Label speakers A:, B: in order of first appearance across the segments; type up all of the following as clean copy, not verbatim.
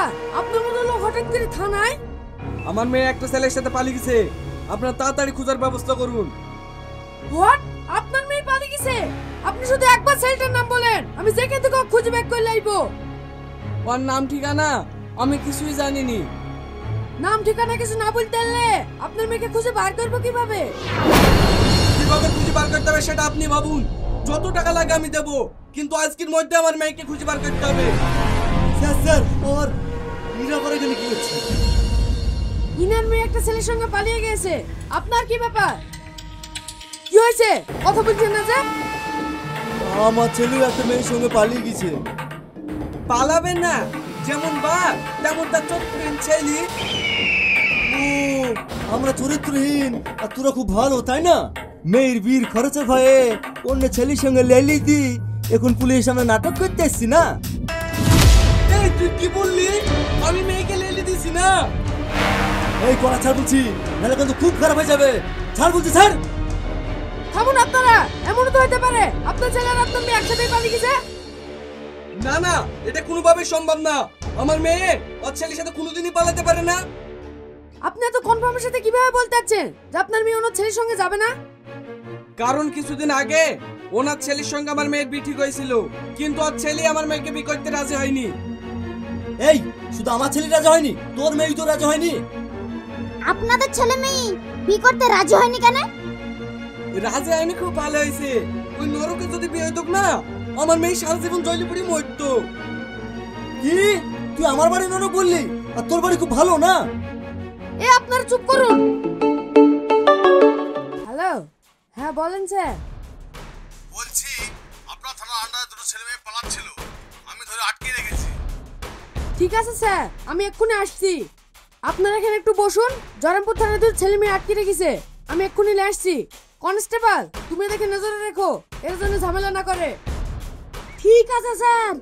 A: ব্যাপার? আপনার মতো লোক হঠাৎ করে থানায়?
B: আমার মেয়ে একটা ছেলের সাথে পালিয়ে গেছে, আপনারা তাড়াতাড়ি খোঁজার ব্যবস্থা করুন।
A: হোয়াট? আপনার মেয়ে পালিয়ে গেছে? আপনি শুধু একবার ছেলেটার নাম বলেন, আমি যেখান থেকে খুঁজে বের করে লাইবো।
B: ওর নাম ঠিকানা আমি কিছুই জানিনি।
A: নাম ঠিকানা কিছু না বলতে পারলে আপনার মেয়েকে খুঁজে বার করবো কিভাবে?
B: কিভাবে খুঁজে বার করতে হবে সেটা আপনি ভাবুন। যত টাকা লাগে আমি দেবো, কিন্তু আজকের মধ্যে আমার মেয়েকে খুঁজে বার করতে হবে।
C: স্যার স্যার ওর নিরাপরে গেলে কি হচ্ছে?
A: ইনার মেয়ে একটা ছেলের সঙ্গে পালিয়ে গেছে। আপনার কি ব্যাপার? কি হয়েছে? কথা বলছেন না যে?
C: আমার ছেলেও একটা মেয়ের সঙ্গে পালিয়ে গেছে।
B: পালাবেন না, যেমন বাপ তেমন তার চরিত্রহীন ছেলে।
C: ও আমরা চরিত্রহীন আর তোরা খুব ভালো তাই না? মেয়ের বীর খরচের ভয়ে অন্য ছেলের সঙ্গে লেলি দি এখন পুলিশ আমরা নাটক করতে এসছি না?
B: এই তুই কি বললি? আমি মেয়েকে লেলি দিছি না।
C: এই কড়া ছাড় বলছি, নাহলে কিন্তু খুব খারাপ হয়ে যাবে। ছাড় বলছি স্যার।
A: থামুন আপনারা, এমনও তো হতে পারে আপনার ছেলে আর আপনার মেয়ে একসাথে পালিয়ে গেছে।
B: না না, এটা কোনোভাবেই সম্ভব না। আমার মেয়ে ওর ছেলের সাথে কোনোদিনই পালাতে পারে না।
A: আপনি এত কনফার্মের সাথে কিভাবে বলতে চাচ্ছেন যে আপনার মেয়ে ওনার ছেলের সঙ্গে যাবে না?
B: কারণ কিছুদিন আগে ওনার ছেলের সঙ্গে আমার মেয়ের বিয়ে ঠিক হয়েছিল, কিন্তু ওর ছেলে আমার মেয়েকে বিয়ে করতে রাজি হয়নি।
C: এই শুধু আমার ছেলে রাজা হয়নি, তোর মেয়ে তো রাজা হয়নি।
D: আপনাদের ছেলে মেয়ে বিয়ে করতে রাজি হয়নি কেন?
B: রাজি হয়নি খুব ভালো হয়েছে। ওই নরকে যদি বিয়ে হতো না, আমার মেয়ে সারা জীবন জলে পড়ে মরতো।
C: কি তুই আমার বাড়ি নরক বললি, আর তোর বাড়ি খুব ভালো না?
A: এ আপনারা চুপ করুন। হ্যালো, হ্যাঁ বলেন স্যার।
E: বলছি আপনার থানার আন্ডারে দুটো ছেলে মেয়ে পালাচ্ছিল, আমি ধরে আটকে রেখেছি।
A: ঠিক আছে স্যার, আমি এক্ষুনি আসছি। আপনারা এখানে একটু বসুন। জরামপুর থানায় দুটো ছেলে মেয়ে আটকে রেখেছে, আমি এক্ষুনি নিয়ে আসছি। কনস্টেবল, তুমি দেখে নজরে রেখো, এর জন্য ঝামেলা না করে। ঠিক আছে স্যার।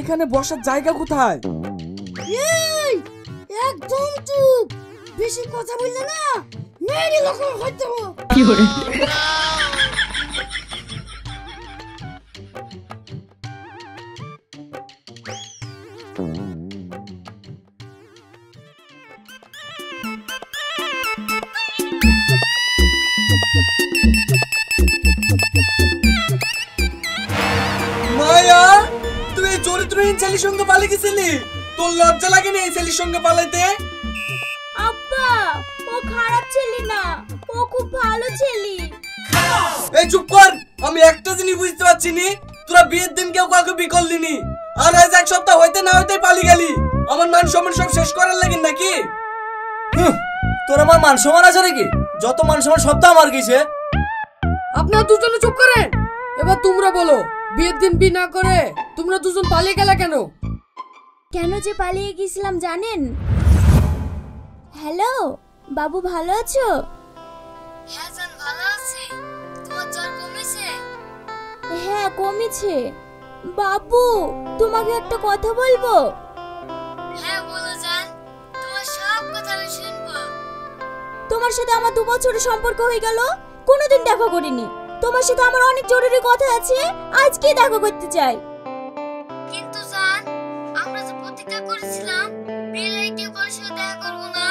B: এখানে বসার জায়গা কোথায়?
A: এই একদম চুপ, বেশি কথা বললে না মেরে লোক হইতে হবে। কি করে?
B: মায়া, তুই এই চরিত্রহীন ছেলের সঙ্গে পালিয়ে গেছিলি? তোর লজ্জা লাগেনি এই ছেলের সঙ্গে পালাইতে?
D: আব্বা, ও খারাপ ছেলে না, ও খুব ভালো ছেলে।
B: এই চুপ কর। আমি একটা জিনিস বুঝতে পারছি নি, তোরা বিয়ের দিন কেউ কাউকে বিয়ে করলি নি, আর আজ এক সপ্তাহ হইতে না হইতে পালিয়ে গেলি। আমার মান সম্মান সব শেষ করার লাগেন নাকি?
C: তোর আমার মান সম্মান আছে নাকি? যত মান সম্মান সব তো আমার গেছে।
A: আপনারা দুজনে চুপ করেন। এবার তোমরা বলো, বিয়ের দিন বিয়ে না করে তোমরা দুজন পালিয়ে গেলা কেন?
D: কেন যে পালিয়ে গেছিলাম জানেন? হ্যালো বাবু, ভালো আছো?
F: হ্যাঁ জান, ভালো আছি। তোমার জ্বর কমেছে?
D: হ্যাঁ কমেছে। বাবু, তোমাকে একটা কথা বলবো।
F: হ্যাঁ বলো জান, তোমার সব কথা আমি শুনবো।
D: তোমার সাথে আমার 2 বছরের সম্পর্ক হয়ে গেল, কোনোদিন দেখা করিনি। তোমার সাথে আমার অনেক জরুরি কথা আছে, আজকেই দেখা করতে চাই।
F: কিন্তু জান, আমরা যে প্রতিজ্ঞা করেছিলাম বিয়ের আগে কেউ কারোর সাথে দেখা করবো না,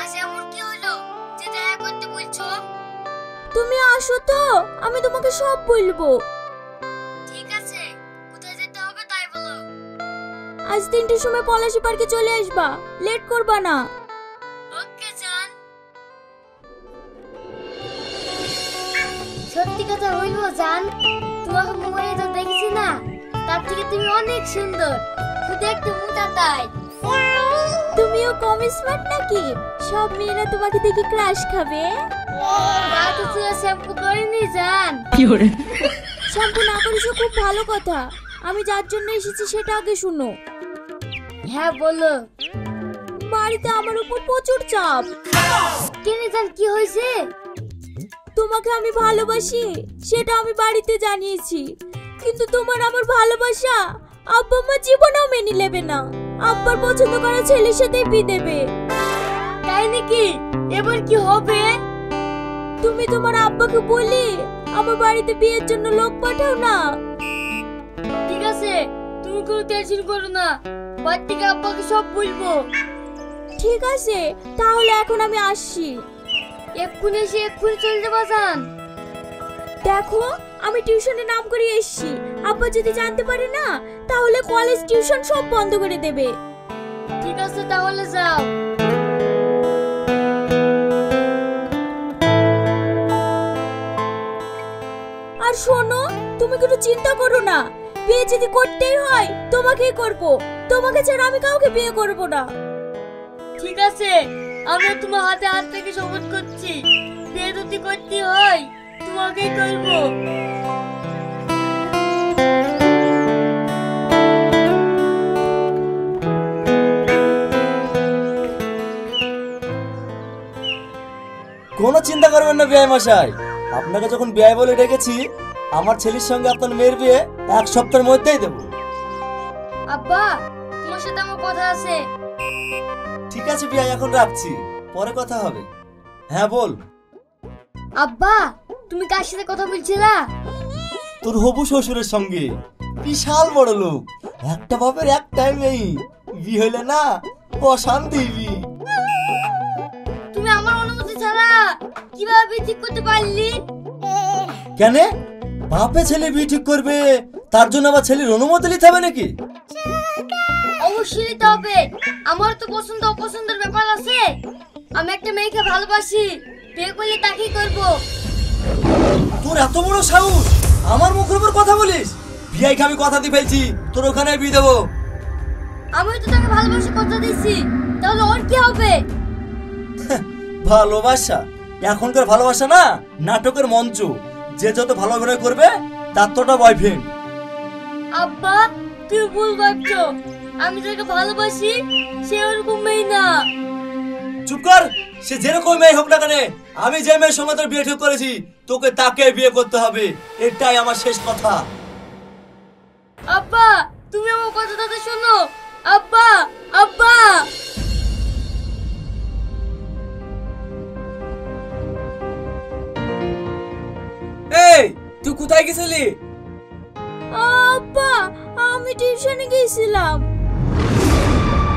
F: আজ এমন কি হলো যে দেখা করতে বলছো?
D: তুমি আসো তো, আমি তোমাকে সব বলবো।
F: ঠিক আছে, কোথায় যেতে হবে তাই বলো।
D: আজ 3টের সময় পলাশী পার্কে চলে আসবা, লেট করবা না।
F: ওকে জান। সত্যি কথা হইলো জান, তোমাকে মোবাইলে তো দেখেছি না, তার থেকে তুমি অনেক সুন্দর, শুধু একটু মোটা তাই।
D: তুমিও কম স্মার্ট নাকি? সব মেয়েরা তোমাকে দেখে ক্রাশ খাবে।
F: রাতে তুই শ্যাম্পু করিনি জান?
D: শ্যাম্পু না করিস খুব ভালো কথা, আমি যার জন্য এসেছি সেটা আগে শুনো।
F: হ্যাঁ বলো।
D: বাড়িতে আমার উপর প্রচুর চাপ।
F: কেন জান, কি হয়েছে?
D: তোমাকে আমি ভালোবাসি সেটা আমি বাড়িতে জানিয়েছি, কিন্তু তোমার আমার ভালোবাসা আব্বা মা জীবনেও মেনে নেবে না। আব্বার পছন্দ করা ছেলের সাথেই বিয়ে দেবে।
F: তাই নাকি? এবার কি হবে?
D: তুমি তোমার আব্বাকে বলি আমার বাড়িতে বিয়ের জন্য লোক পাঠাও না।
F: ঠিক আছে, তুমি কোনো টেনশন করো না, বাড়ি থেকে আব্বাকে সব বলবো।
D: ঠিক আছে, তাহলে এখন আমি আসছি।
F: এক্ষুনি এসে এক্ষুনি চলে যাবা যান।
D: দেখো, আমি টিউশনে নাম করে এসেছি। আব্বা যদি জানতে পারে না, তাহলে কলেজ টিউশন সব বন্ধ করে দেবে।
F: ঠিক আছে, তাহলে যাও।
D: আর শোনো, তুমি কোনো চিন্তা করো না। বিয়ে যদি করতেই হয় তোমাকেই করব, তোমাকে ছাড়া আমি কাউকে বিয়ে করব না।
F: ঠিক আছে, আমি তোমার হাতে হাত থেকে শপথ করছি, বিয়ে যদি করতে হয় তোমাকেই করবো।
C: কোনো চিন্তা করবেন না বিআই মশাই, আপনাকে যখন বিআই বলে ডেকেছি, আমার ছেলের সঙ্গে আপনার মেয়ের বিয়ে 1 সপ্তাহের মধ্যেই দেবো।
F: আব্বা, তোমার সাথে আমার কথা আছে।
C: ঠিক আছে বিআই, এখন রাখছি, পরে কথা হবে। হ্যাঁ বল।
F: আব্বা, তুমি কার সাথে কথা বলছিলা?
C: তোর হবু শ্বশুরের সঙ্গে। বিশাল বড় লোক, একটা বাপের একটাই মেয়ে, বিয়ে হইলে না অশান্তি।
F: তুমি আমার অনুমতি ছাড়া কিভাবে বিয়ে ঠিক করতে পারলি?
C: কেন বাপে ছেলে বিয়ে ঠিক করবে, তার জন্য আবার ছেলের অনুমতি নিতে হবে নাকি?
F: অবশ্যই নিতে হবে, আমার তো পছন্দ অপছন্দের ব্যাপার আছে। আমি একটা মেয়েকে ভালোবাসি, বিয়ে করলে তাকেই করব।
C: তোর এত বড় সাহস, আমার মুখের উপর কথা বলিস? বিআইকে আমি কথা দিয়ে ফেলছি, তোর ওখানে বিয়ে দেবো।
F: আমি তো তাকে ভালোবাসি কথা দিয়েছি, তাহলে ওর কি হবে?
C: ভালোবাসা? এখনকার ভালোবাসা না নাটকের মঞ্চ, যে যত ভালো অভিনয় করবে তার তোটা বয়ফ্রেন্ড।
F: আব্বা, তুই ভুল ভাবছো, আমি যাকে ভালোবাসি সে ওরকম মেয়ে না।
C: চুপ কর, সে যেরকম মেয়ে হোক না কেন, আমি যে মেয়ের সঙ্গে তোর বিয়ে ঠিক করেছি তোকে তাকে বিয়ে করতে হবে, এটাই আমার শেষ কথা।
F: আব্বা, তুমি আমার কথাটা শোনো। আব্বা, আব্বা।
B: এই তুই কোথায় গেছিলি?
D: আব্বা, আমি টিউশনে গিয়েছিলাম।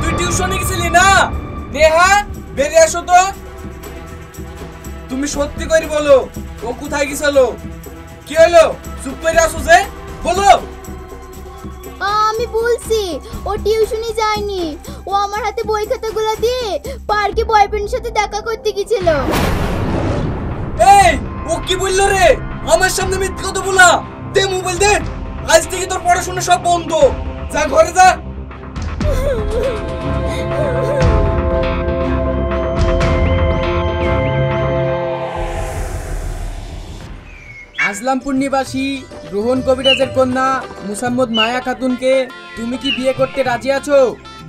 B: তুই টিউশনে গেছিলি না? নেহা, বেরিয়ে আসো তো। তুমি সত্যি করে বলো, ও কোথায় গেছিল? কি হলো? চুপ করে আসো যে, বলো।
G: আমি বলছি ও টিউশনি যায়নি, ও আমার হাতে বই খাতাগুলো দিয়ে পার্কে বয়ফ্রেন্ডের সাথে দেখা করতে গিয়েছিল।
B: এই ও কি বললো রে? আমার সামনে মিথ্যে কথা বলা। দে মোবাইল দে, আজ থেকে তোর পড়াশোনা সব বন্ধ। যা ঘরে যা।
H: আসলামপুর নিবাসী রোহন কবিরাজের কন্যা মুসাম্মদ মায়া খাতুনকে তুমি কি বিয়ে করতে রাজি আছো?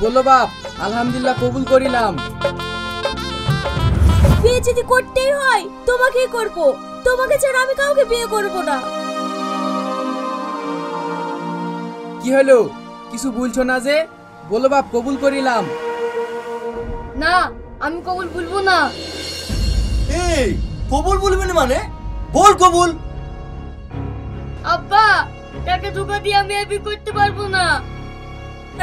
H: বলো বাপ। আলহামদুলিল্লাহ, কবুল করিলাম।
D: বিয়ে যদি করতেই হয় তোমাকেই করব, তোমাকে ছাড়া আমি কাউকে বিয়ে করব না।
H: কি হলো, কিছু বলছো না যে? বলো বাপ, কবুল করিলাম।
F: না, আমি কবুল বলবো না।
C: এই কবুল বলবি না মানে? বল কবুল।
F: আব্বা, তাকে ধোকা দিয়ে আমি বিয়ে করতে পারবো না।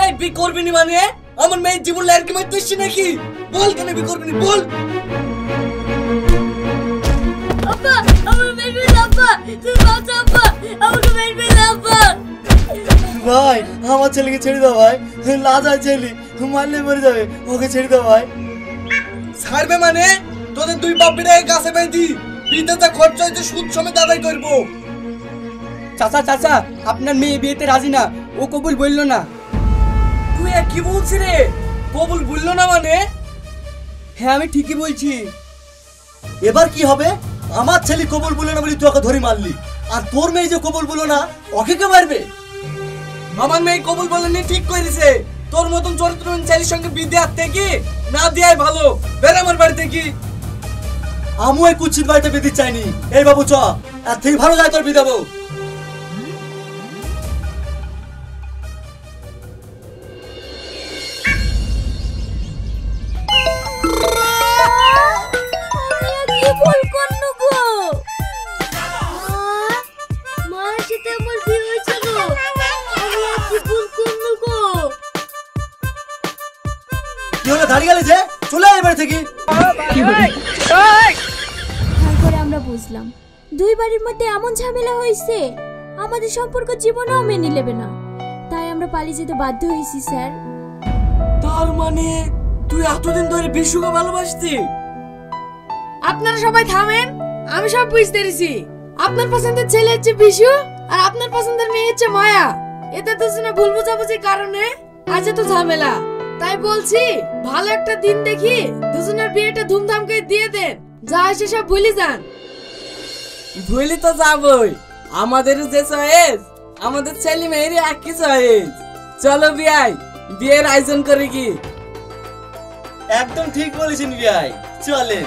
B: এই বি করবি নি মানে? আমার মেয়ের জীবন লাইরকে মারতেছিস নাকি? বল কেন বি করবি নি, বল।
F: আব্বা, আমার মেয়ে আব্বা, তুমি বাঁচা আব্বা, আমাকে মেরে আব্বা।
C: ভাই আমার ছেলেকে ছেড়ে দাও ভাই, লাজার ছেলে, মারলে মরে যাবে, ওকে ছেড়ে দাও ভাই।
B: ছাড়বে মানে? তোদের দুই বাপের কাছে বেঁধি বিতে যা খরচ হয়েছে সুদ সমেত আদায় করবো।
H: চাচা চাচা, আপনার মেয়ে বিয়েতে রাজি না, ও কবুল বললো না।
B: তুই কি বলছিস রে? কবুল বললো না মানে?
H: হ্যাঁ, আমি ঠিকই বলছি।
C: এবার কি হবে? আমার ছেলে কবুল বলে না বলি তুই ওকে ধরে মারলি, আর তোর মেয়ে যে কবুল বলো না, ওকে কে মারবে?
B: আমার মেয়ে কবুল বলেনি, ঠিক করেছে। তোর মতন চরিত্রহীন ছেলের সঙ্গে বিয়ে দেওয়ার থেকে না দেওয়াই ভালো। বের আমার বাড়ি থেকে।
C: আমি ওই কুচ্ছিত বাড়িতে বিয়ে দিতে চাইনি। এই বাবু চ, আর থেকে ভালো যায় তোর বিয়ে দেবো।
D: কি ভুল করনু গো?
F: মায়ের সাথে আমার বিয়ে হয়েছিল।
C: দাঁড়িয়ে গেলে যে চলে আয় বাড়ি থেকে।
D: তারপরে আমরা বুঝলাম দুই বাড়ির মধ্যে এমন ঝামেলা হয়েছে আমাদের সম্পর্ক জীবনেও মেনে নেবে না, তাই আমরা পালিয়ে যেতে বাধ্য হয়েছি স্যার।
B: তার মানে তুই এতদিন ধরে বিশুকে ভালোবাসতি?
A: আপনারা সবাই থামেন, আমি সব বুঝতে পেরেছি। আপনার পছন্দের ছেলে হচ্ছে বিশু আর আপনার পছন্দের মেয়ে হচ্ছে মায়া। এতে দুজনে ভুল বোঝাবুঝির কারণে আজ এত ঝামেলা। তাই বলছি ভালো একটা দিন দেখি দুজনের বিয়েটা ধুমধাম করে দিয়ে দেন, যা এসে সব ভুলে যান।
B: ভুলি তো যাবই, আমাদের যে চয়েস আমাদের ছেলে মেয়ের একই চয়েস। চলো বিয়াই, বিয়ের আয়োজন করে কি।
C: একদম ঠিক বলেছেন বিয়াই, চলেন।